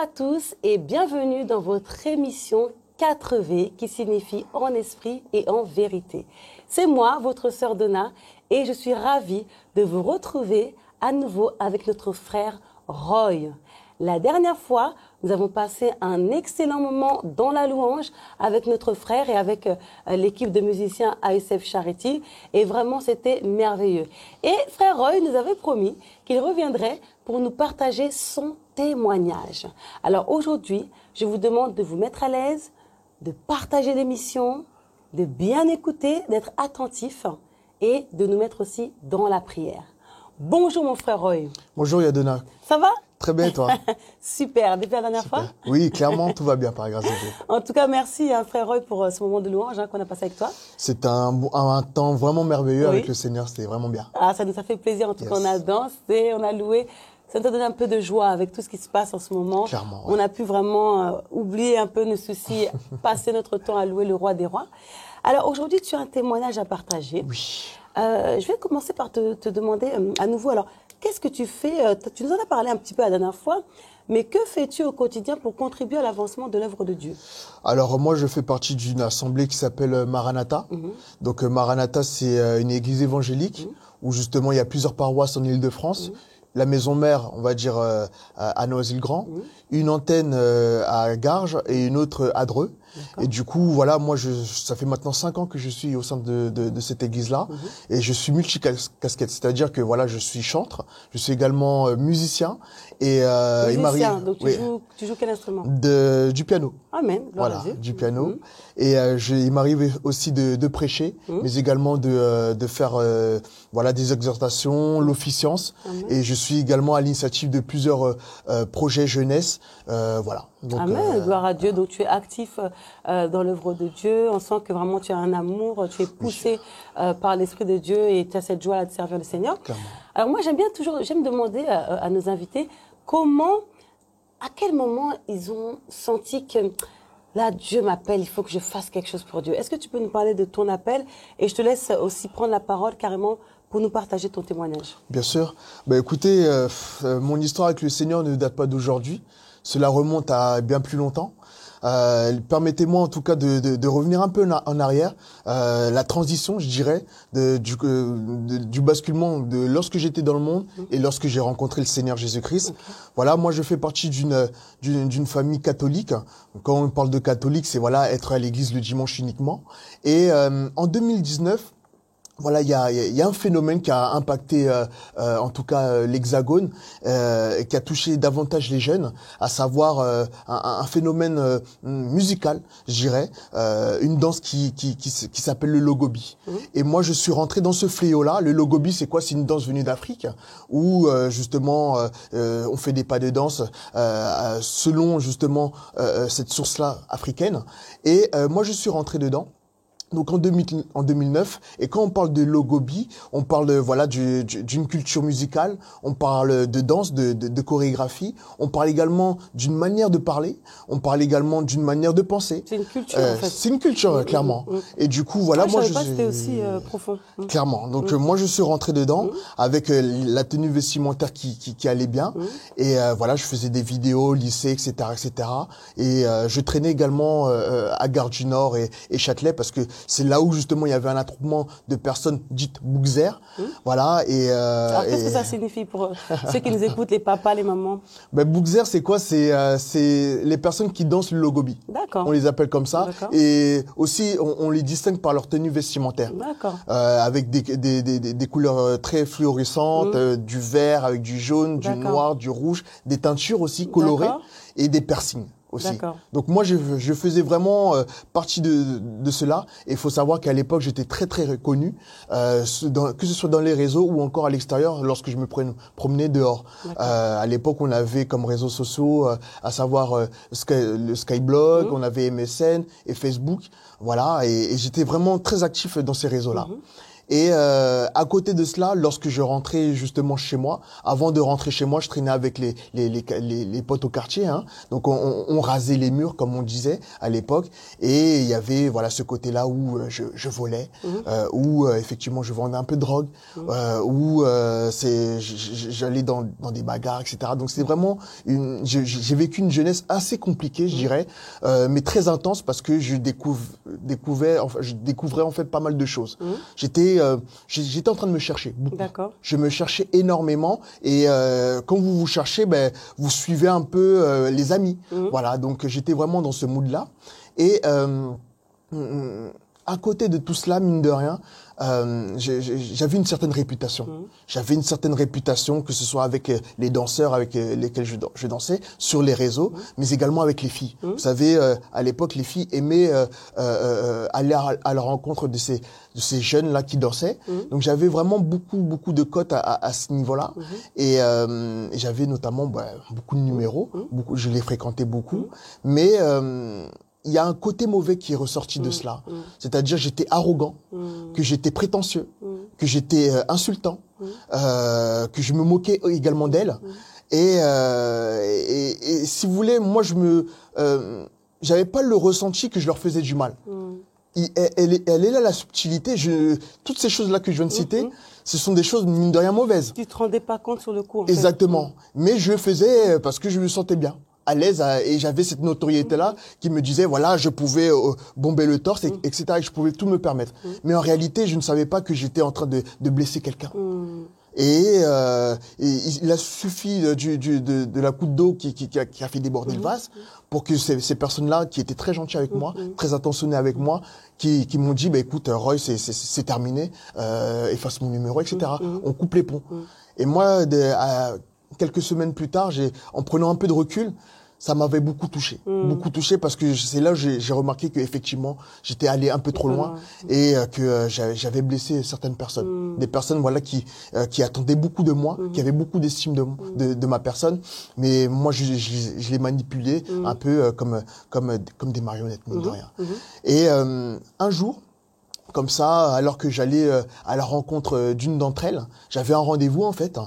à tous et bienvenue dans votre émission 4V qui signifie en esprit et en vérité. C'est moi, votre sœur Donna, et je suis ravie de vous retrouver à nouveau avec notre frère Roy. La dernière fois, nous avons passé un excellent moment dans la louange avec notre frère et avec l'équipe de musiciens ASF Charity. Et vraiment, c'était merveilleux. Et frère Roy nous avait promis qu'il reviendrait pour nous partager son témoignage. Alors aujourd'hui, je vous demande de vous mettre à l'aise, de partager l'émission, de bien écouter, d'être attentif et de nous mettre aussi dans la prière. Bonjour mon frère Roy. Bonjour Yadona. Ça va? Très bien, et toi? Super. Depuis la dernière fois? Oui, clairement, tout va bien, par grâce à Dieu. En tout cas, merci, frère Roy, pour ce moment de louange qu'on a passé avec toi. C'est un temps vraiment merveilleux avec le Seigneur, c'était vraiment bien. Ah, ça nous a fait plaisir. En tout cas, on a dansé, on a loué. Ça nous a donné un peu de joie avec tout ce qui se passe en ce moment. Clairement, ouais. On a pu vraiment oublier un peu nos soucis, passer notre temps à louer le roi des rois. Alors aujourd'hui, tu as un témoignage à partager. Oui. Je vais commencer par te demander à nouveau, alors, qu'est-ce que tu fais? Tu nous en as parlé un petit peu la dernière fois, mais que fais-tu au quotidien pour contribuer à l'avancement de l'œuvre de Dieu? Alors moi, je fais partie d'une assemblée qui s'appelle Maranatha. Donc Maranatha, c'est une église évangélique où justement il y a plusieurs paroisses en Île-de-France. La maison mère, on va dire, à Noisy-le-Grand, une antenne à Garges et une autre à Dreux. Et du coup, voilà, moi, ça fait maintenant 5 ans que je suis au sein de cette église-là, et je suis multicasquette, c'est-à-dire que voilà, je suis chantre, je suis également musicien et musicien, donc tu joues quel instrument? Du piano. Amen. Voilà, du piano. Et il m'arrive aussi de prêcher, mais également de faire voilà des exhortations, l'officiance. Et je suis également à l'initiative de plusieurs projets jeunesse. Voilà. Donc, amen, gloire à Dieu. Donc tu es actif dans l'œuvre de Dieu. On sent que vraiment tu as un amour, tu es poussé par l'Esprit de Dieu et tu as cette joie de servir le Seigneur. Clairement. Alors moi j'aime demander à nos invités à quel moment ils ont senti que là Dieu m'appelle, il faut que je fasse quelque chose pour Dieu. Est-ce que tu peux nous parler de ton appel et je te laisse aussi prendre la parole carrément pour nous partager ton témoignage. Bien sûr. Bah écoutez, mon histoire avec le Seigneur ne date pas d'aujourd'hui. Cela remonte à bien plus longtemps. Permettez-moi en tout cas de revenir un peu en arrière. La transition, je dirais, du basculement de lorsque j'étais dans le monde et lorsque j'ai rencontré le Seigneur Jésus-Christ. Okay. Voilà, moi je fais partie d'une famille catholique. Quand on parle de catholique, c'est voilà être à l'église le dimanche uniquement. Et en 2019. Voilà, il y a un phénomène qui a impacté, en tout cas, l'Hexagone, et qui a touché davantage les jeunes, à savoir un phénomène musical, je dirais, une danse qui s'appelle le logobi. Et moi, je suis rentré dans ce fléau-là. Le logobi, c'est quoi? C'est une danse venue d'Afrique, où justement, on fait des pas de danse selon justement cette source-là africaine. Et moi, je suis rentré dedans. Donc en 2009, et quand on parle de logobi, on parle voilà d'une culture musicale, on parle de danse, de chorégraphie, on parle également d'une manière de parler, on parle également d'une manière de penser. C'est une culture en fait. C'est une culture clairement. Et du coup voilà, moi je savais pas que c'était aussi profond. Clairement. Donc moi je suis rentré dedans avec la tenue vestimentaire qui allait bien et voilà, je faisais des vidéos lycée, etc., etc. Et je traînais également à Gare du Nord et Châtelet parce que c'est là où justement il y avait un attroupement de personnes dites bougzères. Voilà. Et alors qu'est-ce que ça signifie pour ceux qui nous écoutent, les papas, les mamans? Ben bougzères, c'est quoi? C'est les personnes qui dansent le logobi. D'accord. On les appelle comme ça. Et aussi on les distingue par leur tenue vestimentaire. D'accord. Avec des couleurs très fluorescentes, du vert avec du jaune, du noir, du rouge, des teintures aussi colorées et des piercings. Aussi. Donc moi je faisais vraiment partie de cela et il faut savoir qu'à l'époque j'étais très très connu que ce soit dans les réseaux ou encore à l'extérieur lorsque je me promenais dehors. À l'époque on avait comme réseaux sociaux à savoir le Skyblog, on avait MSN et Facebook, voilà et j'étais vraiment très actif dans ces réseaux-là. Et à côté de cela, lorsque je rentrais justement chez moi, avant de rentrer chez moi, je traînais avec les potes au quartier. Hein. Donc on rasait les murs, comme on disait à l'époque. Et il y avait voilà ce côté-là où je volais, où effectivement je vendais un peu de drogue, où j'allais dans des bagarres, etc. Donc c'est vraiment j'ai vécu une jeunesse assez compliquée, je dirais, mais très intense parce que je découvrais en fait pas mal de choses. J'étais en train de me chercher beaucoup. D'accord. Je me cherchais énormément et quand vous vous cherchez, ben vous suivez un peu les amis. Voilà, donc j'étais vraiment dans ce mood-là et à côté de tout cela, mine de rien, j'avais une certaine réputation. J'avais une certaine réputation, que ce soit avec les danseurs avec lesquels je dansais, sur les réseaux, mais également avec les filles. Vous savez, à l'époque, les filles aimaient aller à la rencontre de ces jeunes-là qui dansaient. Donc j'avais vraiment beaucoup de cotes à ce niveau-là. Et j'avais notamment beaucoup de numéros. Je les fréquentais beaucoup. Mais il y a un côté mauvais qui est ressorti de cela. C'est-à-dire j'étais arrogant, que j'étais prétentieux, que j'étais insultant, que je me moquais également d'elles. Et si vous voulez, moi j'avais pas le ressenti que je leur faisais du mal. Elle est là la subtilité. Toutes ces choses-là que je viens de citer, ce sont des choses mine de rien mauvaises. Tu te rendais pas compte sur le coup. En Exactement. fait. Mais je faisais parce que je me sentais bien, à l'aise, et j'avais cette notoriété-là qui me disait, voilà, je pouvais bomber le torse, etc. Et je pouvais tout me permettre. Mais en réalité, je ne savais pas que j'étais en train de blesser quelqu'un. Et il a suffi de la goutte d'eau qui a fait déborder le vase pour que ces personnes-là, qui étaient très gentilles avec moi, très attentionnées avec moi, qui m'ont dit, bah, écoute, Roy, c'est terminé, efface mon numéro, etc. On coupe les ponts. Et moi, quelques semaines plus tard, en prenant un peu de recul, ça m'avait beaucoup touché parce que c'est là où j'ai remarqué que effectivement j'étais allé un peu trop loin et que j'avais blessé certaines personnes, des personnes voilà qui attendaient beaucoup de moi, qui avaient beaucoup d'estime de ma personne, mais moi je les manipulais un peu comme des marionnettes, mine de rien. Et un jour, comme ça, alors que j'allais à la rencontre d'une d'entre elles, j'avais un rendez-vous en fait.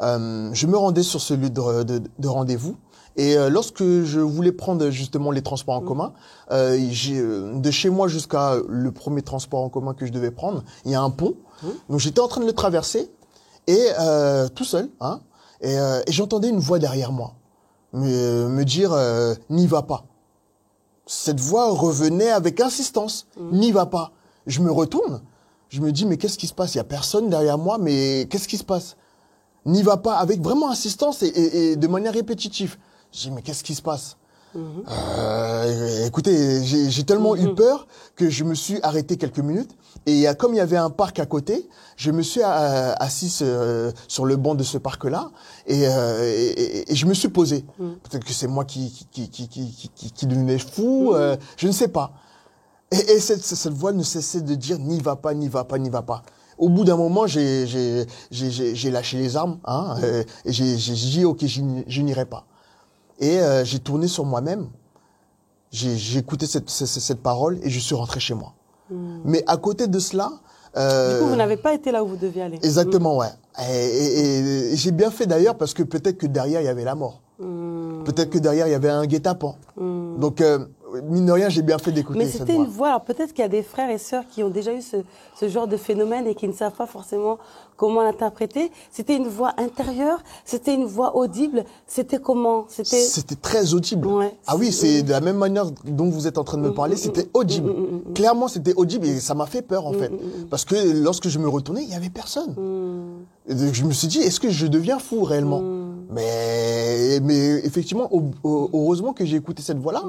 Je me rendais sur ce lieu de rendez-vous. Et lorsque je voulais prendre justement les transports en commun, de chez moi jusqu'à le premier transport en commun que je devais prendre, il y a un pont. Donc j'étais en train de le traverser et tout seul, hein, et j'entendais une voix derrière moi me dire n'y va pas. Cette voix revenait avec insistance, n'y va pas. Je me retourne, je me dis mais qu'est-ce qui se passe? Il y a personne derrière moi, mais qu'est-ce qui se passe? N'y va pas, avec vraiment insistance et de manière répétitive. Je dis mais qu'est-ce qui se passe? Écoutez, j'ai tellement eu peur que je me suis arrêté quelques minutes. Et comme il y avait un parc à côté, je me suis assis sur le banc de ce parc-là et je me suis posé. Peut-être que c'est moi qui devenais fou, je ne sais pas. Et cette voix ne cessait de dire n'y va pas, n'y va pas, n'y va pas. Au bout d'un moment, j'ai lâché les armes, hein, et j'ai dit ok, je n'irai pas. Et j'ai tourné sur moi-même, j'ai écouté cette parole et je suis rentré chez moi. Mais à côté de cela... Du coup, vous n'avez pas été là où vous deviez aller. Exactement, ouais. Et j'ai bien fait d'ailleurs parce que peut-être que derrière, il y avait la mort. Peut-être que derrière, il y avait un guet-apens. Donc, mine de rien, j'ai bien fait d'écouter cette voix. Mais c'était une voix. Alors peut-être qu'il y a des frères et sœurs qui ont déjà eu ce genre de phénomène et qui ne savent pas forcément comment l'interpréter. C'était une voix intérieure, c'était une voix audible, c'était comment? C'était très audible. Ouais. Ah oui, c'est de la même manière dont vous êtes en train de me parler, c'était audible. Clairement, c'était audible et ça m'a fait peur en fait. Parce que lorsque je me retournais, il n'y avait personne. Et je me suis dit, est-ce que je deviens fou réellement? Mais effectivement, heureusement que j'ai écouté cette voix-là.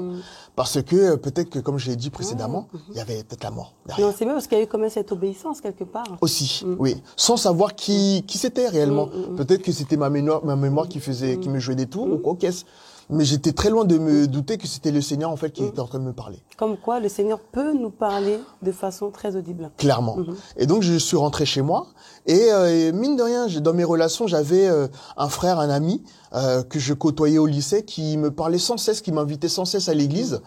Parce que peut-être que, comme je l'ai dit précédemment, il y avait peut-être la mort derrière. Non, c'est bien parce qu'il y a eu quand même cette obéissance quelque part. Aussi, oui. Sans savoir qui c'était réellement. Peut-être que c'était ma mémoire qui me jouait des tours ou quoi qu'est-ce. Mais j'étais très loin de me douter que c'était le Seigneur en fait qui était en train de me parler. Comme quoi, le Seigneur peut nous parler de façon très audible. Clairement. Et donc je suis rentré chez moi et mine de rien, dans mes relations, j'avais un frère, un ami que je côtoyais au lycée qui me parlait sans cesse, qui m'invitait sans cesse à l'église.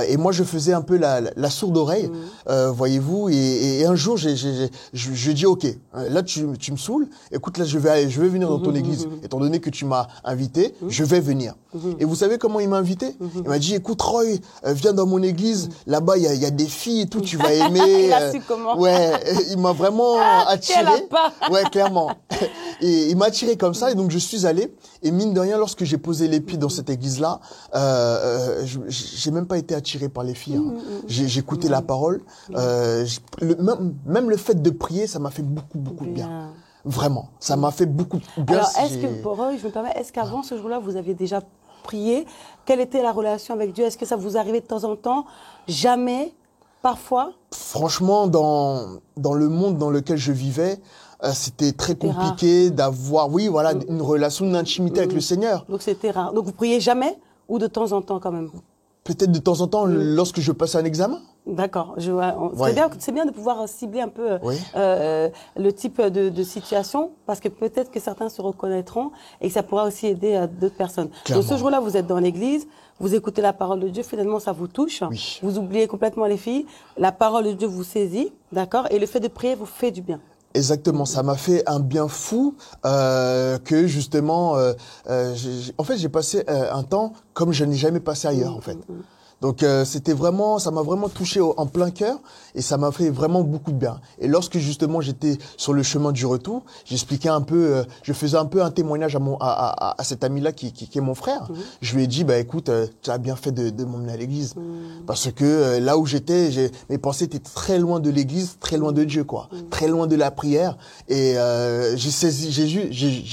Et moi, je faisais un peu la sourde oreille, voyez-vous. Et un jour, je dis, OK, là, tu me saoules. Écoute, là, je vais venir dans ton église. Étant donné que tu m'as invité, je vais venir. Et vous savez comment il m'a invité? Il m'a dit, écoute, Roy, viens dans mon église. Là-bas, il y a des filles et tout, tu vas aimer. Il a su comment? Ouais, il m'a vraiment attiré. Ouais, clairement. Et il m'a attiré comme ça. Et donc, je suis allé. Et mine de rien, lorsque j'ai posé les pieds dans cette église-là, j'ai même pas été attiré par les filles. Hein. J'ai écouté la parole. Même le fait de prier, ça m'a fait beaucoup de bien. Vraiment, ça m'a fait beaucoup de bien. Alors, est-ce que, Roy, je me permets, est-ce qu'avant ce jour-là, vous aviez déjà prié? Quelle était la relation avec Dieu? Est-ce que ça vous arrivait de temps en temps? Jamais? Parfois? Franchement, dans le monde dans lequel je vivais, c'était très compliqué d'avoir, oui, voilà, une relation, une intimité avec le Seigneur. Donc c'était rare. Donc vous priez jamais ou de temps en temps quand même? Peut-être de temps en temps lorsque je passais un examen. D'accord. C'est bien de pouvoir cibler un peu le type de situation parce que peut-être que certains se reconnaîtront et que ça pourra aussi aider d'autres personnes. Clairement. Donc ce jour-là, vous êtes dans l'église, vous écoutez la parole de Dieu, finalement ça vous touche, oui. Vous oubliez complètement les filles, la parole de Dieu vous saisit, d'accord, et le fait de prier vous fait du bien. Exactement, ça m'a fait un bien fou que justement, en fait, j'ai passé un temps comme je n'ai jamais passé ailleurs, en fait. Donc c'était vraiment, ça m'a vraiment touché en plein cœur et ça m'a fait vraiment beaucoup de bien. Et lorsque justement j'étais sur le chemin du retour, j'expliquais un peu, je faisais un peu un témoignage à cet ami-là qui est mon frère. Je lui ai dit, bah écoute, tu as bien fait de m'emmener à l'église parce que là où j'étais, mes pensées étaient très loin de l'église, très loin de Dieu, quoi, très loin de la prière. Et j'ai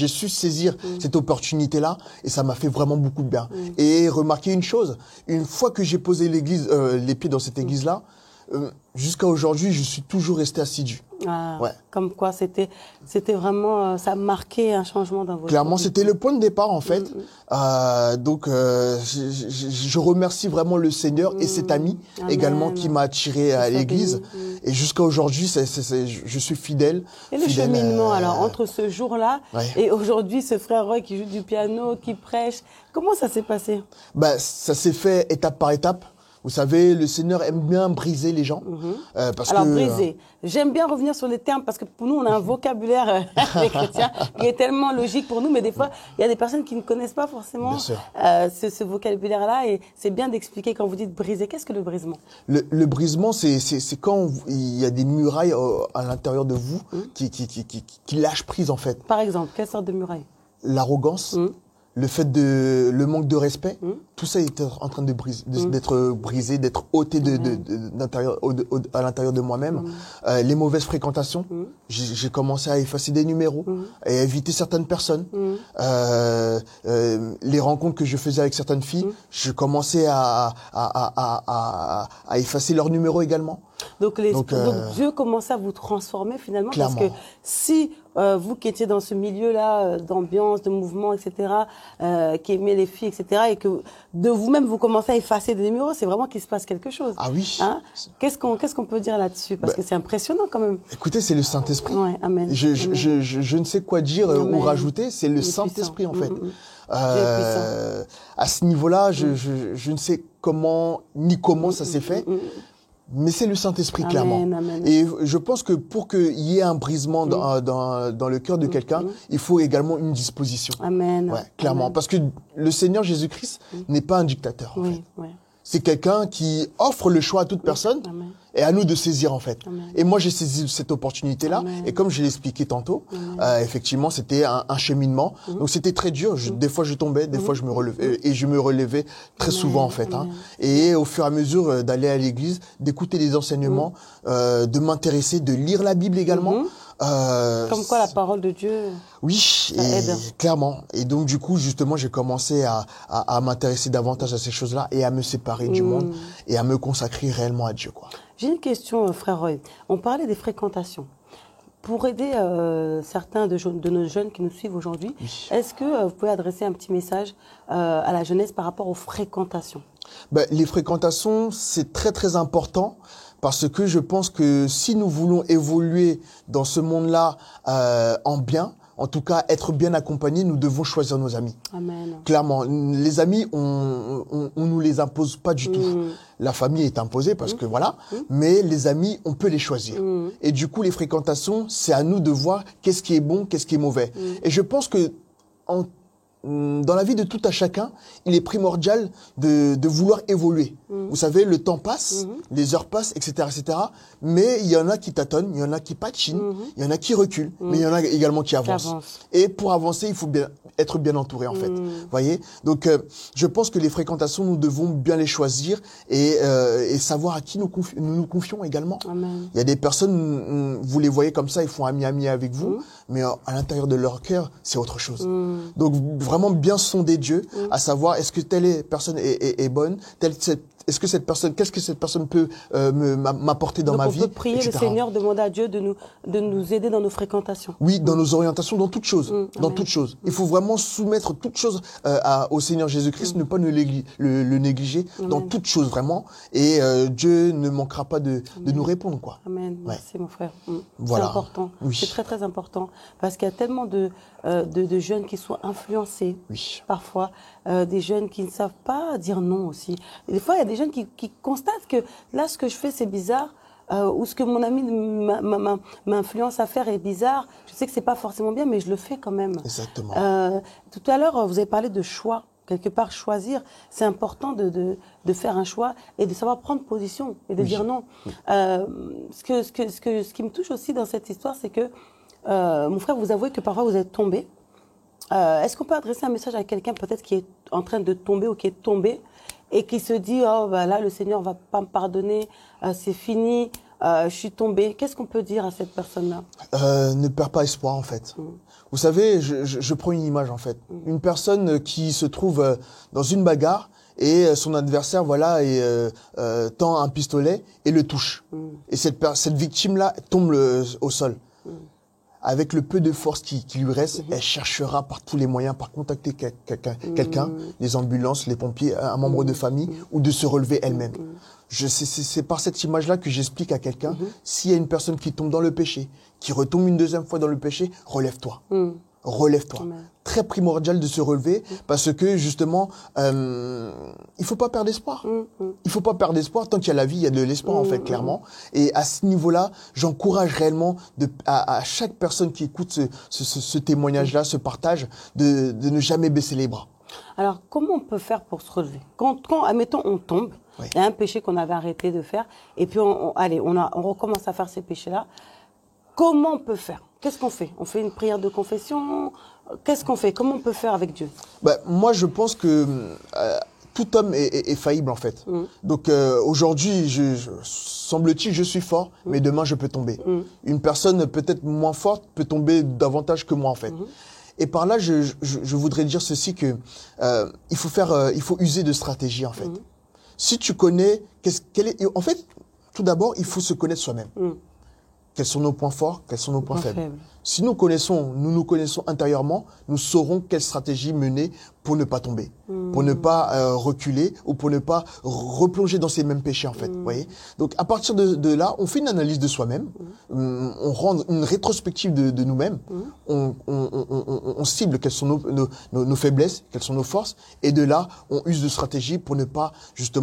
su saisir cette opportunité-là et ça m'a fait vraiment beaucoup de bien. Et remarquez une chose, une fois que j'ai posé les pieds dans cette église-là, jusqu'à aujourd'hui, je suis toujours resté assidu. Ah, ouais. Comme quoi, c'était vraiment, ça a marqué un changement dans votre vie. Clairement, c'était le point de départ, en fait. Donc, je remercie vraiment le Seigneur et cet ami également qui m'a attiré à l'église. Et jusqu'à aujourd'hui, je suis fidèle. Et le cheminement, alors, entre ce jour-là et aujourd'hui, ce frère Roy qui joue du piano, qui prêche, comment ça s'est passé? Bah, ça s'est fait étape par étape. Vous savez, le Seigneur aime bien briser les gens. Alors, briser. J'aime bien revenir sur les termes parce que pour nous, on a un vocabulaire, les chrétiens, qui est tellement logique pour nous. Mais des fois, il y a des personnes qui ne connaissent pas forcément ce vocabulaire-là. Et c'est bien d'expliquer quand vous dites briser. Qu'est-ce que le brisement? Le brisement, c'est quand il y a des murailles à l'intérieur de vous qui lâchent prise, en fait. Par exemple, quelle sorte de muraille? L'arrogance. Le manque de respect, tout ça est en train d'être brisé, d'être ôté à l'intérieur de moi-même. Les mauvaises fréquentations, j'ai commencé à effacer des numéros et à éviter certaines personnes. Les rencontres que je faisais avec certaines filles, je commençais à effacer leurs numéros également. Donc Dieu commençait à vous transformer finalement. Clairement. Parce que si vous qui étiez dans ce milieu-là d'ambiance, de mouvement, etc., qui aimez les filles, etc., et que de vous-même vous commencez à effacer des numéros, c'est vraiment qu'il se passe quelque chose. Ah oui. Hein? Qu'est-ce qu'on peut dire là-dessus? Parce que c'est impressionnant quand même. Écoutez, c'est le Saint-Esprit. Ouais, amen. Je ne sais quoi dire ou rajouter, c'est le Saint-Esprit en fait. À ce niveau-là, je ne sais comment ça s'est fait. Mais c'est le Saint-Esprit, clairement. Amen. Et je pense que pour qu'il y ait un brisement dans le cœur de quelqu'un, il faut également une disposition. Amen. Ouais, clairement. Parce que le Seigneur Jésus-Christ n'est pas un dictateur, en fait. Ouais. C'est quelqu'un qui offre le choix à toute personne et à nous de saisir, en fait. Amen. Et moi, j'ai saisi cette opportunité-là. Et comme je l'ai expliqué tantôt, effectivement, c'était un cheminement. Donc, c'était très dur. Des fois, je tombais, des fois, je me relevais. Et je me relevais très souvent, en fait. Hein. Et au fur et à mesure d'aller à l'église, d'écouter les enseignements, de m'intéresser, de lire la Bible également. Comme quoi la parole de Dieu aide. Clairement. Et donc du coup, justement, j'ai commencé à m'intéresser davantage à ces choses-là et à me séparer du monde et à me consacrer réellement à Dieu, quoi. J'ai une question, frère Roy. On parlait des fréquentations. Pour aider certains de nos jeunes qui nous suivent aujourd'hui, est-ce que vous pouvez adresser un petit message à la jeunesse par rapport aux fréquentations? Les fréquentations, c'est très très important. Parce que je pense que si nous voulons évoluer dans ce monde-là en bien, en tout cas être bien accompagnés, nous devons choisir nos amis. Amen. Clairement, les amis, on nous les impose pas du tout. La famille est imposée parce que voilà, mais les amis, on peut les choisir. Et du coup, les fréquentations, c'est à nous de voir qu'est-ce qui est bon, qu'est-ce qui est mauvais. Et je pense que dans la vie de tout à chacun, il est primordial de vouloir évoluer. Vous savez, le temps passe, les heures passent, etc., etc. Mais il y en a qui tâtonnent, il y en a qui patinent, il y en a qui reculent, mais il y en a également qui avancent. Et pour avancer, il faut être bien entouré, en fait. Voyez. Donc, je pense que les fréquentations, nous devons bien les choisir et savoir à qui nous nous confions également. Amen. Il y a des personnes, vous les voyez comme ça, ils font ami avec vous, mais à l'intérieur de leur cœur, c'est autre chose. Donc, vraiment bien sonder Dieu, à savoir est-ce que telle personne est bonne, est-ce que cette personne, qu'est-ce que cette personne peut m'apporter dans ma vie, on peut prier etc. le Seigneur, demander à Dieu de nous aider dans nos fréquentations. Oui, dans nos orientations, dans toutes choses. Dans toutes choses. Il faut vraiment soumettre toutes choses au Seigneur Jésus-Christ, ne pas le négliger dans toutes choses, vraiment. Et Dieu ne manquera pas de nous répondre, quoi. Amen. Merci, mon frère. Voilà. C'est important. Oui. C'est très, très important. Parce qu'il y a tellement de jeunes qui sont influencés, parfois, des jeunes qui ne savent pas dire non aussi. Et des fois, il y a des jeunes qui constatent que là, ce que je fais, c'est bizarre, ou ce que mon ami m'influence à faire est bizarre. Je sais que c'est pas forcément bien, mais je le fais quand même. Exactement. Tout à l'heure, vous avez parlé de choix. Quelque part, choisir, c'est important de faire un choix et de savoir prendre position et de dire non. Ce qui me touche aussi dans cette histoire, c'est que mon frère, vous avouez que parfois vous êtes tombé. Est-ce qu'on peut adresser un message à quelqu'un peut-être qui est en train de tomber ou qui est tombé et qui se dit oh bah là le Seigneur va pas me pardonner, c'est fini, je suis tombé. Qu'est-ce qu'on peut dire à cette personne-là? Ne perds pas espoir en fait. Vous savez, je prends une image en fait. Une personne qui se trouve dans une bagarre et son adversaire tend un pistolet et le touche. Et cette victime-là tombe au sol. Avec le peu de force qui lui reste, elle cherchera par tous les moyens, par contacter quelqu'un, les ambulances, les pompiers, un membre de famille, ou de se relever elle-même. C'est par cette image-là que j'explique à quelqu'un, s'il y a une personne qui tombe dans le péché, qui retombe une deuxième fois dans le péché, relève-toi. Relève-toi. Très primordial de se relever parce que justement, il faut pas perdre espoir. Il faut pas perdre espoir. Tant qu'il y a la vie, il y a de l'espoir en fait, clairement. Et à ce niveau-là, j'encourage réellement à chaque personne qui écoute ce témoignage-là, ce partage, de ne jamais baisser les bras. Alors, comment on peut faire pour se relever? Quand admettons, on tombe, il y a un péché qu'on avait arrêté de faire, et puis on recommence à faire ces péchés-là. Comment on peut faire? Qu'est-ce qu'on fait? On fait une prière de confession? Qu'est-ce qu'on fait? Comment on peut faire avec Dieu? Moi, je pense que tout homme est faillible, en fait. Donc, aujourd'hui, semble-t-il, je suis fort, mais demain, je peux tomber. Une personne peut-être moins forte peut tomber davantage que moi, en fait. Et par là, je voudrais dire ceci, que il faut user de stratégie, en fait. Si tu connais, en fait, tout d'abord, il faut se connaître soi-même. Quels sont nos points forts, quels sont nos points faibles. Si nous nous connaissons intérieurement, nous saurons quelle stratégie mener pour ne pas tomber, pour ne pas reculer ou pour ne pas replonger dans ces mêmes péchés en fait. Voyez. Donc à partir de là, on fait une analyse de soi-même, on rend une rétrospective de nous-mêmes, on cible quelles sont nos faiblesses, quelles sont nos forces, et de là, on use de stratégies pour ne pas juste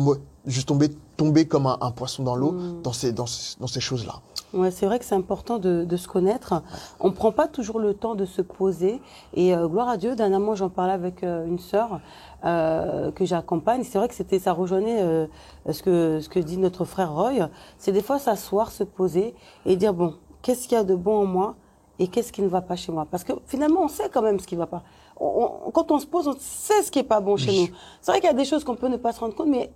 tomber comme un poisson dans l'eau dans ces choses-là. Ouais, c'est vrai que c'est important de se connaître. On prend pas toujours le temps de se poser. Et gloire à Dieu, dernièrement, j'en parlais avec une sœur que j'accompagne. C'est vrai que ça rejoignait ce que dit notre frère Roy. C'est des fois s'asseoir, se poser et dire bon, qu'est-ce qu'il y a de bon en moi et qu'est-ce qui ne va pas chez moi? Parce que finalement, on sait quand même ce qui ne va pas. Quand on se pose, on sait ce qui est pas bon chez nous. C'est vrai qu'il y a des choses qu'on peut ne pas se rendre compte, mais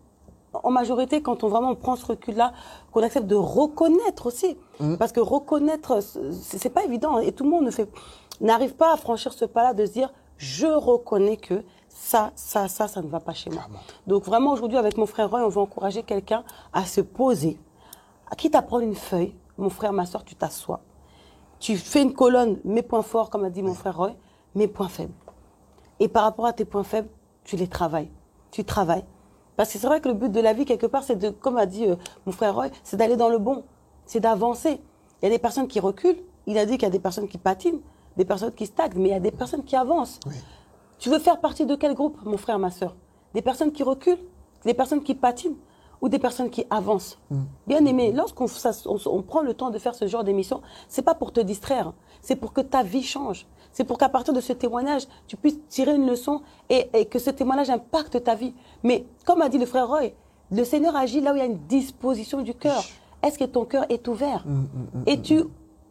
en majorité, quand on vraiment prend ce recul-là, qu'on accepte de reconnaître aussi. Parce que reconnaître, c'est pas évident. Et tout le monde n'arrive pas à franchir ce pas-là de se dire, je reconnais que ça ne va pas chez moi. Donc vraiment, aujourd'hui, avec mon frère Roy, on veut encourager quelqu'un à se poser, quitte à prendre une feuille. Mon frère, ma soeur, tu t'assois. Tu fais une colonne, mes points forts, comme a dit mon frère Roy, mes points faibles. Et par rapport à tes points faibles, tu les travailles. Tu travailles. Parce que c'est vrai que le but de la vie, quelque part, c'est comme a dit mon frère Roy, c'est d'aller dans le bon, c'est d'avancer. Il y a des personnes qui reculent, il a dit qu'il y a des personnes qui patinent, des personnes qui stagnent, mais il y a des personnes qui avancent. Oui. Tu veux faire partie de quel groupe, mon frère, ma soeur? Des personnes qui reculent, des personnes qui patinent ou des personnes qui avancent? Bien aimé, lorsqu'on on prend le temps de faire ce genre d'émission, c'est pas pour te distraire, c'est pour que ta vie change. C'est pour qu'à partir de ce témoignage, tu puisses tirer une leçon et que ce témoignage impacte ta vie. Mais comme a dit le frère Roy, le Seigneur agit là où il y a une disposition du cœur. Est-ce que ton cœur est ouvert? Es-tu,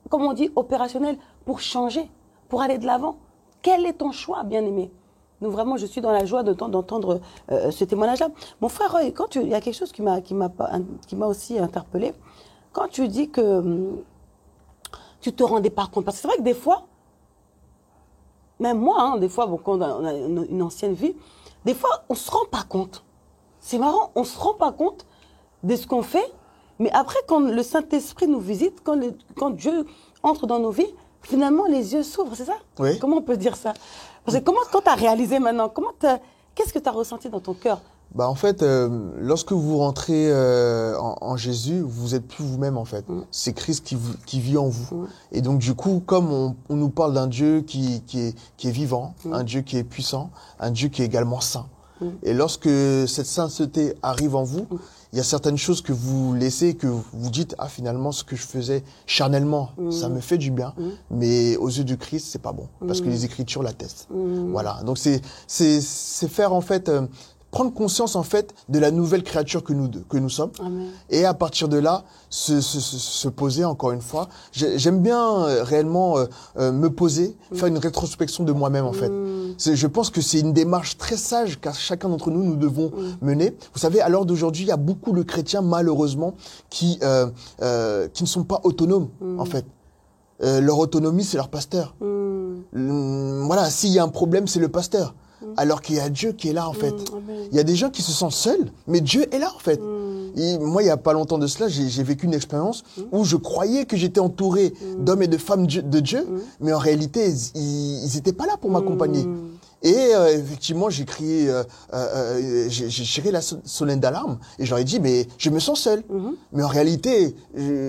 comme on dit, opérationnel pour changer, pour aller de l'avant? Quel est ton choix, bien-aimé? Donc vraiment, je suis dans la joie d'entendre ce témoignage-là. Mon frère Roy, il y a quelque chose qui m'a aussi interpellé. Quand tu dis que tu te rendais pas compte, parce que c'est vrai que des fois, même moi, hein, des fois, bon, quand on a une ancienne vie, des fois, on se rend pas compte. C'est marrant, on se rend pas compte de ce qu'on fait, mais après, quand le Saint-Esprit nous visite, quand Dieu entre dans nos vies, finalement, les yeux s'ouvrent, c'est ça? Oui. Comment on peut dire ça? Parce que quand tu as réalisé maintenant, qu'est-ce que tu as ressenti dans ton cœur? Bah en fait, lorsque vous rentrez en Jésus, vous êtes plus vous-même en fait. C'est Christ qui vit en vous. Et donc du coup, comme on nous parle d'un Dieu qui est vivant, un Dieu qui est puissant, un Dieu qui est également saint. Et lorsque cette sainteté arrive en vous, il y a certaines choses que vous laissez, que vous dites, ah finalement ce que je faisais charnellement, ça me fait du bien, mais aux yeux du Christ, c'est pas bon, parce que les Écritures l'attestent. Voilà, donc c'est faire en fait... prendre conscience en fait de la nouvelle créature que nous sommes. Amen. Et à partir de là, se poser encore une fois. J'aime bien réellement me poser, faire une rétrospection de moi-même en fait. Je pense que c'est une démarche très sage qu'à chacun d'entre nous devons mener. Vous savez, à l'heure d'aujourd'hui, il y a beaucoup de chrétiens malheureusement qui ne sont pas autonomes en fait. Leur autonomie, c'est leur pasteur. Voilà, s'il y a un problème, c'est le pasteur. Alors qu'il y a Dieu qui est là en fait. Il y a des gens qui se sentent seuls, mais Dieu est là en fait. Et moi, il n'y a pas longtemps de cela, j'ai vécu une expérience où je croyais que j'étais entouré d'hommes et de femmes de Dieu, mais en réalité, ils n'étaient pas là pour m'accompagner. Et effectivement, j'ai crié, j'ai tiré la sonnette d'alarme et j'aurais dit, mais je me sens seul. Mais en réalité,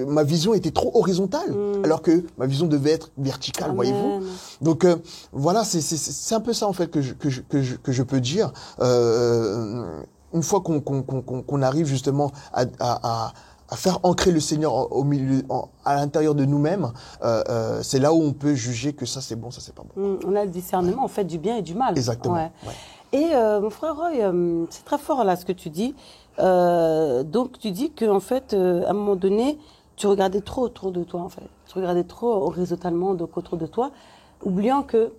ma vision était trop horizontale, alors que ma vision devait être verticale, voyez-vous. Donc voilà, c'est un peu ça en fait que je peux dire. Une fois qu'on arrive justement à faire ancrer le Seigneur au milieu, à l'intérieur de nous-mêmes, c'est là où on peut juger que ça c'est bon, ça c'est pas bon. On a le discernement en fait du bien et du mal. Exactement. Ouais. Et mon frère Roy, c'est très fort là ce que tu dis. Donc tu dis que en fait, à un moment donné, tu regardais trop autour de toi en fait. Tu regardais trop horizontalement donc autour de toi, oubliant que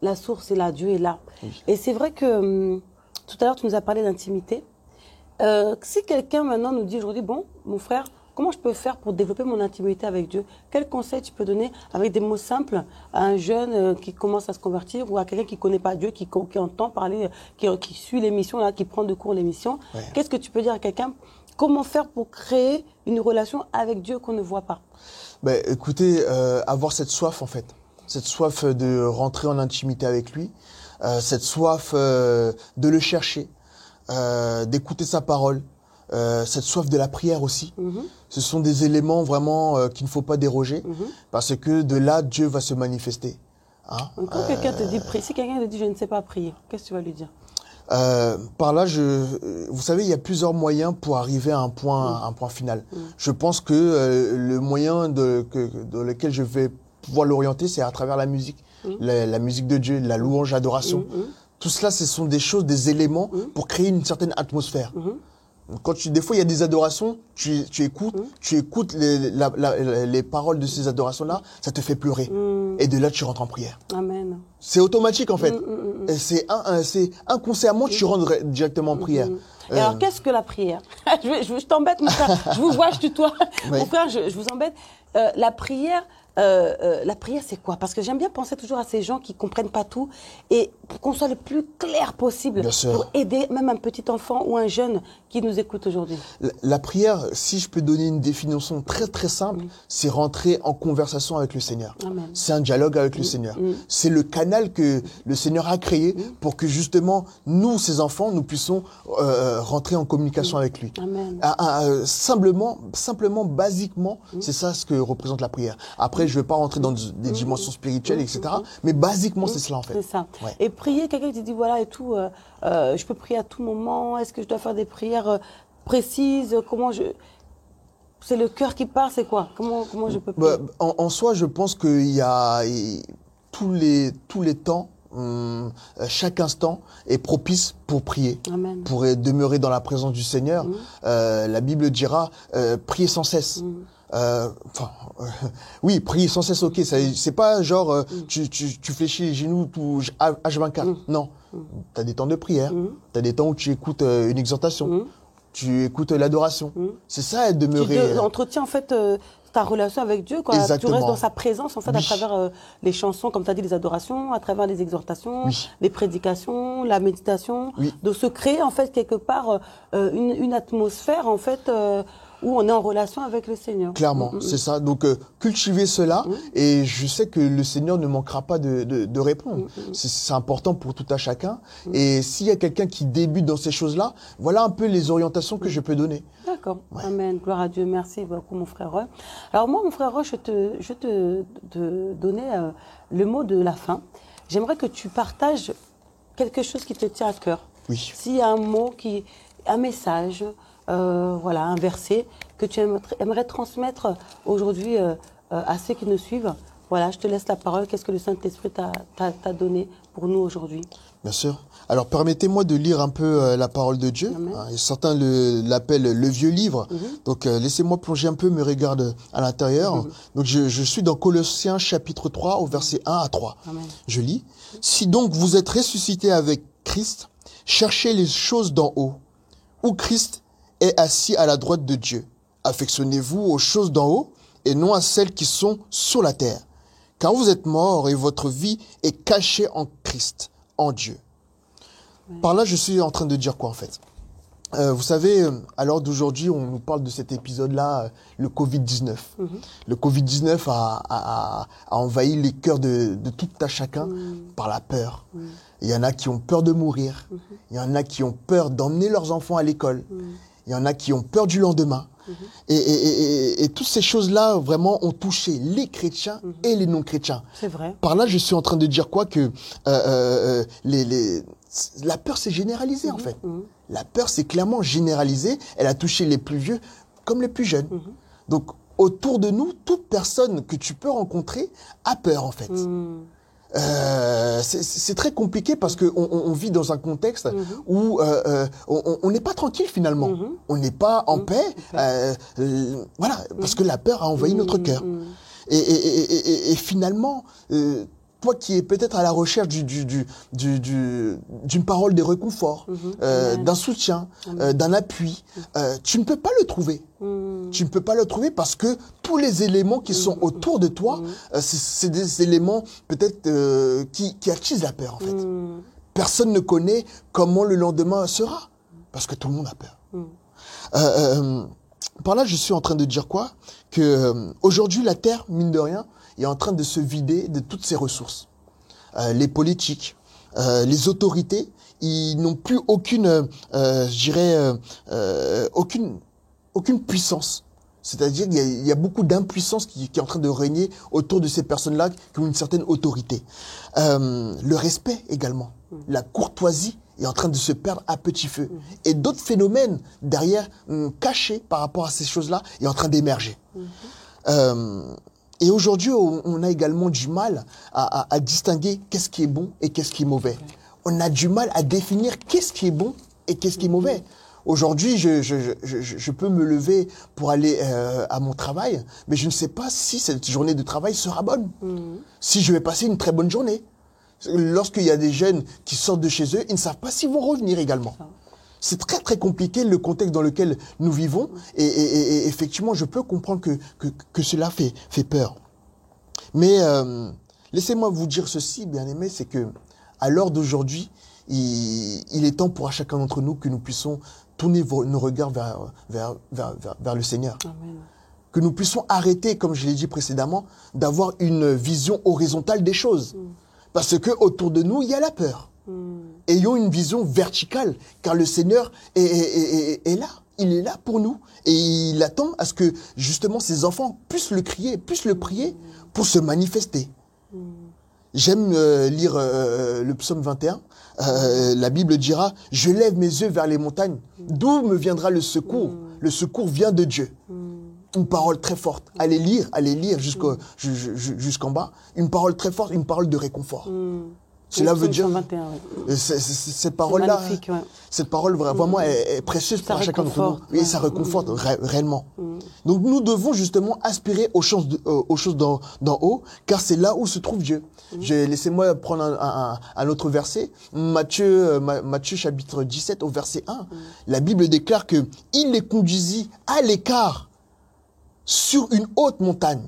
la source est là, Dieu est là. Oui. Et c'est vrai que tout à l'heure tu nous as parlé d'intimité. Si quelqu'un maintenant nous dit aujourd'hui, bon, mon frère, comment je peux faire pour développer mon intimité avec Dieu? Quel conseil tu peux donner avec des mots simples à un jeune qui commence à se convertir ou à quelqu'un qui ne connaît pas Dieu, qui entend parler, qui suit l'émission, là, qui prend de cours l'émission? Ouais. Qu'est-ce que tu peux dire à quelqu'un? Comment faire pour créer une relation avec Dieu qu'on ne voit pas? Ben, écoutez, avoir cette soif en fait. Cette soif de rentrer en intimité avec lui. Cette soif de le chercher. D'écouter sa parole, cette soif de la prière aussi. Ce sont des éléments vraiment qu'il ne faut pas déroger parce que de là, Dieu va se manifester. Hein? Quand quelqu'un te dit, si quelqu'un te dit je ne sais pas prier, qu'est-ce que tu vas lui dire? Par là, vous savez, il y a plusieurs moyens pour arriver à un point final. Je pense que le moyen dans lequel je vais pouvoir l'orienter, c'est à travers la musique, la musique de Dieu, la louange, l'adoration. Tout cela, ce sont des choses, des éléments pour créer une certaine atmosphère. Des fois, il y a des adorations, tu écoutes les paroles de ces adorations-là, ça te fait pleurer. Et de là, tu rentres en prière. Amen. C'est automatique, en fait. C'est inconsciemment, tu rentres directement en prière. Et alors, qu'est-ce que la prière? Je t'embête, mon frère. Je vous vois, je tutoie. Oui. Mon frère, je vous embête. La prière, c'est quoi? Parce que j'aime bien penser toujours à ces gens qui comprennent pas tout et pour qu'on soit le plus clair possible pour aider même un petit enfant ou un jeune qui nous écoute aujourd'hui. La prière, si je peux donner une définition très très simple, c'est rentrer en conversation avec le Seigneur. C'est un dialogue avec le Seigneur. C'est le canal canal que le Seigneur a créé pour que justement, nous, ses enfants, nous puissions rentrer en communication avec lui. Amen. Simplement, basiquement, c'est ça ce que représente la prière. Après, je ne vais pas rentrer dans des dimensions spirituelles, etc. Mais basiquement, c'est cela en fait. C'est ça. Ouais. Et prier, quelqu'un qui te dit, voilà, et tout, je peux prier à tout moment, est-ce que je dois faire des prières précises, C'est le cœur qui parle, c'est quoi? Comment je peux prier? En soi, je pense qu'il y a tous les temps, chaque instant est propice pour prier, Amen. pour demeurer dans la présence du Seigneur. La Bible dira prier sans cesse. Oui, prier sans cesse, ok. C'est pas genre tu fléchis les genoux tout H24. Non, tu as des temps de prière, tu as des temps où tu écoutes une exhortation, tu écoutes l'adoration. C'est ça, demeurer. Tu entretiens en fait ta relation avec Dieu, quoi. Exactement. Tu restes dans sa présence en fait, Oui. à travers les chansons, comme tu as dit, les adorations, à travers les exhortations, Oui. les prédications, la méditation, Oui. de se créer en fait quelque part une atmosphère en fait où on est en relation avec le Seigneur. Clairement, c'est ça. Donc, cultiver cela, et je sais que le Seigneur ne manquera pas de répondre. C'est important pour tout à chacun. Et s'il y a quelqu'un qui débute dans ces choses-là, voilà un peu les orientations que je peux donner. D'accord. Amen. Gloire à Dieu. Merci beaucoup, mon frère Roy. Alors moi, mon frère Roy, je te donner le mot de la fin. J'aimerais que tu partages quelque chose qui te tient à cœur. Oui. S'il y a un mot, un message, voilà, un verset que tu aimerais transmettre aujourd'hui à ceux qui nous suivent, voilà, je te laisse la parole. Qu'est-ce que le Saint-Esprit t'a donné pour nous aujourd'hui? Bien sûr. Alors, permettez-moi de lire un peu la parole de Dieu. Et certains l'appellent le vieux livre. Donc, laissez-moi plonger un peu mes regards à l'intérieur. Donc, je suis dans Colossiens chapitre 3 au verset 1 à 3. Amen. Je lis. « Si donc vous êtes ressuscités avec Christ, cherchez les choses d'en haut, où Christ est assis à la droite de Dieu. Affectionnez-vous aux choses d'en haut et non à celles qui sont sur la terre. Car vous êtes morts et votre vie est cachée en Christ, en Dieu. » Par là, je suis en train de dire quoi en fait? Vous savez, à l'heure d'aujourd'hui, on nous parle de cet épisode-là, le Covid-19. Le Covid-19 a envahi les cœurs de tout à chacun par la peur. Il y en a qui ont peur de mourir. Il y en a qui ont peur d'emmener leurs enfants à l'école. Il y en a qui ont peur du lendemain. Et toutes ces choses-là, vraiment, ont touché les chrétiens et les non-chrétiens. C'est vrai. Par là, je suis en train de dire quoi? Que la peur s'est généralisée, en fait. La peur s'est clairement généralisée. Elle a touché les plus vieux comme les plus jeunes. Donc, autour de nous, toute personne que tu peux rencontrer a peur, en fait. C'est très compliqué parce qu'on vit dans un contexte où on n'est pas tranquille finalement. On n'est pas en paix. Voilà, parce que la peur a envahi notre cœur. Et finalement, toi qui es peut-être à la recherche d'une parole de réconfort, d'un soutien, d'un appui, tu ne peux pas le trouver. Tu ne peux pas le trouver parce que tous les éléments qui sont autour de toi, c'est des éléments peut-être qui attisent la peur en fait. Personne ne connaît comment le lendemain sera parce que tout le monde a peur. Par là, je suis en train de dire quoi? Que aujourd'hui, la Terre, mine de rien, est en train de se vider de toutes ses ressources. Les politiques, les autorités, ils n'ont plus aucune, je dirais, aucune puissance. C'est-à-dire qu'il y a beaucoup d'impuissance qui est en train de régner autour de ces personnes-là qui ont une certaine autorité. Le respect également, la courtoisie est en train de se perdre à petit feu. Et d'autres phénomènes derrière, cachés par rapport à ces choses-là, est en train d'émerger. Et aujourd'hui, on a également du mal à distinguer qu'est-ce qui est bon et qu'est-ce qui est mauvais. On a du mal à définir qu'est-ce qui est bon et qu'est-ce qui est mauvais. Aujourd'hui, je peux me lever pour aller à mon travail, mais je ne sais pas si cette journée de travail sera bonne, si je vais passer une très bonne journée. Lorsqu'il y a des jeunes qui sortent de chez eux, ils ne savent pas s'ils vont revenir également. C'est très très compliqué le contexte dans lequel nous vivons et effectivement je peux comprendre que cela fait peur. Mais laissez-moi vous dire ceci, bien-aimés, c'est que à l'heure d'aujourd'hui, il est temps pour chacun d'entre nous que nous puissions tourner nos regards vers le Seigneur. Amen. Que nous puissions arrêter, comme je l'ai dit précédemment, d'avoir une vision horizontale des choses. Parce que autour de nous, il y a la peur. Ayons une vision verticale, car le Seigneur est là. Il est là pour nous. Et il attend à ce que, justement, ses enfants puissent le crier, puissent le prier pour se manifester. J'aime lire le psaume 21. La Bible dira « Je lève mes yeux vers les montagnes. D'où me viendra le secours? Le secours vient de Dieu. » Une parole très forte. Allez lire jusqu'en bas. Une parole très forte, une parole de réconfort. Cela veut dire, 21, ouais. cette parole-là, ouais. cette parole vraiment est précieuse pour chacun d'entre nous. Ouais. Et ça réconforte réellement. Donc nous devons justement aspirer aux choses d'en haut, car c'est là où se trouve Dieu. Laissez-moi prendre un autre verset. Matthieu chapitre 17 au verset 1. La Bible déclare que il les conduisit à l'écart sur une haute montagne.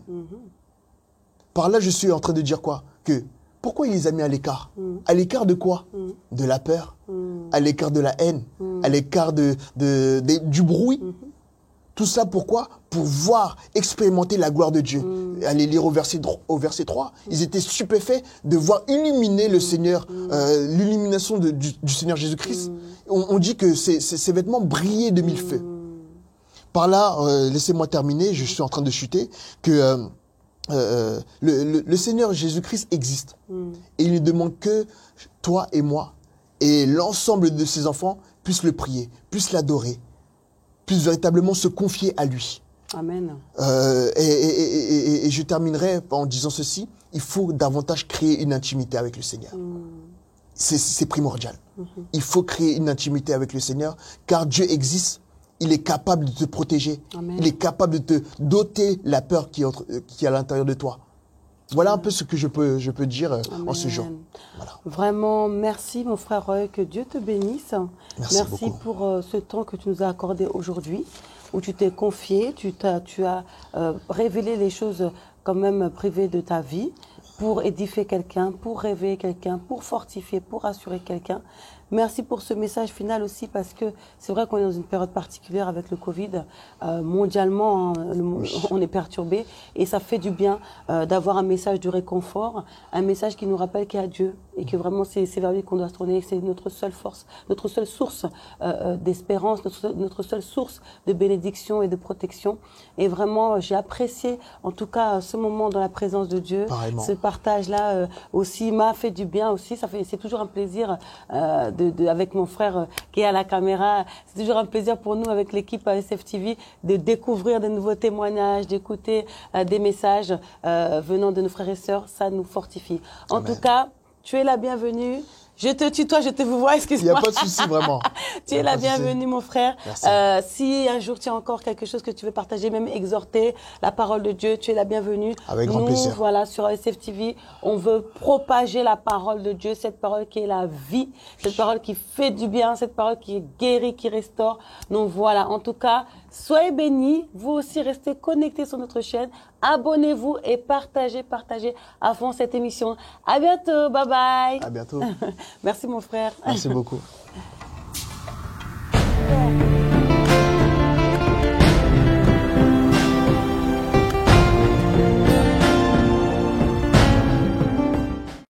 Par là, je suis en train de dire quoi? Pourquoi il les a mis à l'écart? À l'écart de quoi? De la peur, à l'écart de la haine, à l'écart du bruit. Tout ça pourquoi? Pour voir, expérimenter la gloire de Dieu. Allez lire au verset 3. Ils étaient stupéfaits de voir illuminer le Seigneur, l'illumination du Seigneur Jésus-Christ. On dit que ses vêtements brillaient de mille feux. Par là, laissez-moi terminer, je suis en train de chuter, que le Seigneur Jésus-Christ existe. Et il ne demande que toi et moi et l'ensemble de ses enfants puissent le prier, puissent l'adorer, puissent véritablement se confier à lui. Amen. Et je terminerai en disant ceci, il faut davantage créer une intimité avec le Seigneur. C'est primordial. Il faut créer une intimité avec le Seigneur, car Dieu existe. Il est capable de te protéger. Amen. Il est capable de te doter la peur qui est à l'intérieur de toi. Voilà un peu ce que je peux dire en ce jour. Voilà. Vraiment, merci mon frère Roy, que Dieu te bénisse. Merci pour ce temps que tu nous as accordé aujourd'hui, où tu t'es confié, tu as révélé les choses quand même privées de ta vie pour édifier quelqu'un, pour réveiller quelqu'un, pour fortifier, pour rassurer quelqu'un. Merci pour ce message final aussi, parce que c'est vrai qu'on est dans une période particulière avec le Covid. Mondialement, on est perturbé, et ça fait du bien d'avoir un message de réconfort, un message qui nous rappelle qu'il y a Dieu et que vraiment c'est vers lui qu'on doit se tourner, c'est notre seule force, notre seule source d'espérance, notre seule source de bénédiction et de protection. Et vraiment, j'ai apprécié en tout cas ce moment dans la présence de Dieu. Pareillement. Ce partage-là aussi m'a fait du bien aussi. C'est toujours un plaisir avec mon frère qui est à la caméra. C'est toujours un plaisir pour nous, avec l'équipe SFTV, de découvrir de nouveaux témoignages, d'écouter des messages venant de nos frères et sœurs. Ça nous fortifie. En tout cas, tu es la bienvenue. Je te tutoie, je te vous vois, excuse-moi. Il n'y a pas de souci, vraiment. Tu es la bienvenue, mon frère. Si un jour tu as encore quelque chose que tu veux partager, même exhorter la parole de Dieu, tu es la bienvenue. Avec grand plaisir. Voilà, sur SFTV, on veut propager la parole de Dieu, cette parole qui est la vie, cette parole qui fait du bien, cette parole qui guérit, qui restaure. Donc voilà, en tout cas, soyez bénis. Vous aussi, restez connectés sur notre chaîne. Abonnez-vous et partagez à fond cette émission. À bientôt, bye bye. À bientôt. Merci mon frère. Merci beaucoup.